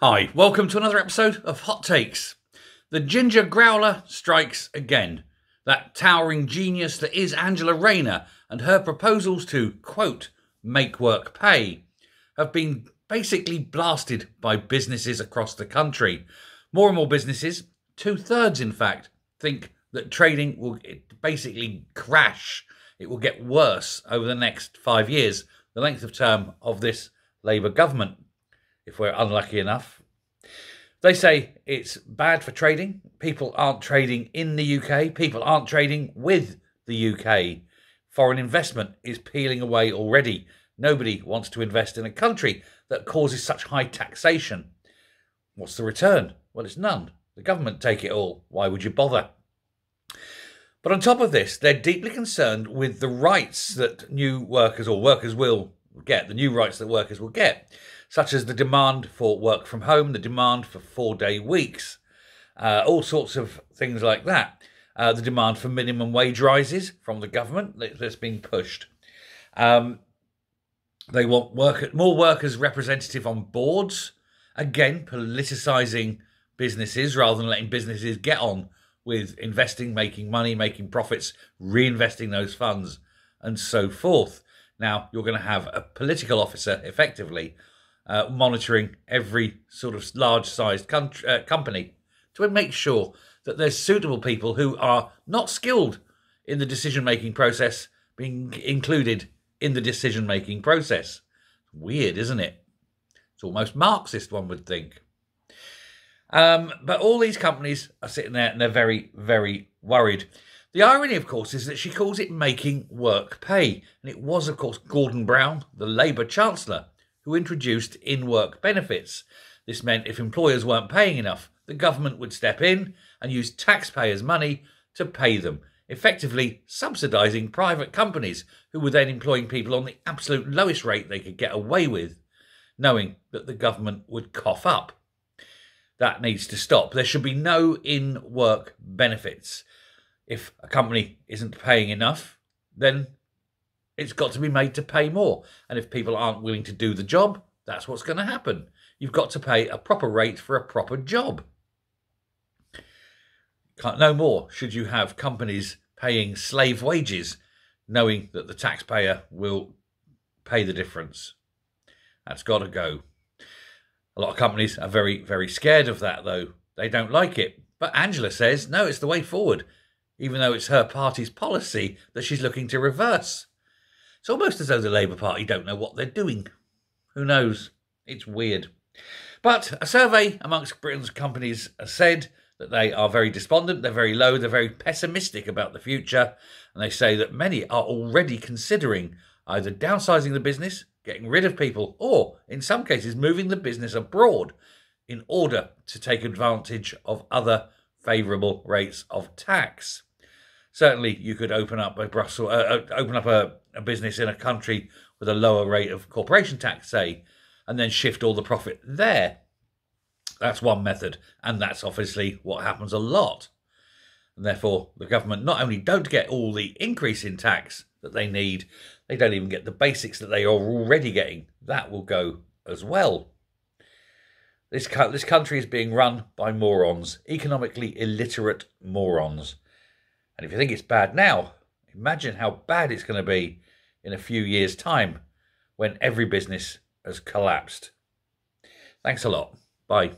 Hi, welcome to another episode of Hot Takes. The ginger growler strikes again. That towering genius that is Angela Rayner and her proposals to, quote, make work pay, have been basically blasted by businesses across the country. More and more businesses, 2/3 in fact, think that trading will basically crash. It will get worse over the next 5 years, the length of term of this Labour government, if we're unlucky enough. They say it's bad for trading. People aren't trading in the UK. People aren't trading with the UK. Foreign investment is peeling away already. Nobody wants to invest in a country that causes such high taxation. What's the return? Well, it's none. The government take it all. Why would you bother? But on top of this, they're deeply concerned with the rights that new workers or workers will get, the new rights that workers will get, such as the demand for work from home, the demand for 4-day weeks, all sorts of things like that. The demand for minimum wage rises from the government that's being pushed. They want more workers representative on boards, again, politicising businesses rather than letting businesses get on with investing, making money, making profits, reinvesting those funds, and so forth. Now, you're going to have a political officer, effectively, monitoring every sort of large-sized company to make sure that there's suitable people who are not skilled in the decision-making process being included in the decision-making process. Weird, isn't it? It's almost Marxist, one would think. But all these companies are sitting there and they're very, very worried. The irony, of course, is that she calls it making work pay. And it was, of course, Gordon Brown, the Labour Chancellor, who introduced in-work benefits. This meant if employers weren't paying enough, the government would step in and use taxpayers' money to pay them, effectively subsidising private companies who were then employing people on the absolute lowest rate they could get away with, knowing that the government would cough up. That needs to stop. There should be no in-work benefits. If a company isn't paying enough, then it's got to be made to pay more. And if people aren't willing to do the job, that's what's going to happen. You've got to pay a proper rate for a proper job. No more should you have companies paying slave wages, knowing that the taxpayer will pay the difference. That's got to go. A lot of companies are very, very scared of that, though. They don't like it. But Angela says, no, it's the way forward, even though it's her party's policy that she's looking to reverse. It's almost as though the Labour Party don't know what they're doing. Who knows? It's weird. But a survey amongst Britain's companies has said that they are very despondent, they're very low, they're very pessimistic about the future, and they say that many are already considering either downsizing the business, getting rid of people, or, in some cases, moving the business abroad in order to take advantage of other favourable rates of tax. Certainly, you could open up a business in a country with a lower rate of corporation tax, say, and then shift all the profit there. That's one method, and that's obviously what happens a lot. And therefore, the government not only don't get all the increase in tax that they need, they don't even get the basics that they are already getting. That will go as well. This country is being run by morons, economically illiterate morons. And if you think it's bad now, imagine how bad it's going to be in a few years' time when every business has collapsed. Thanks a lot. Bye.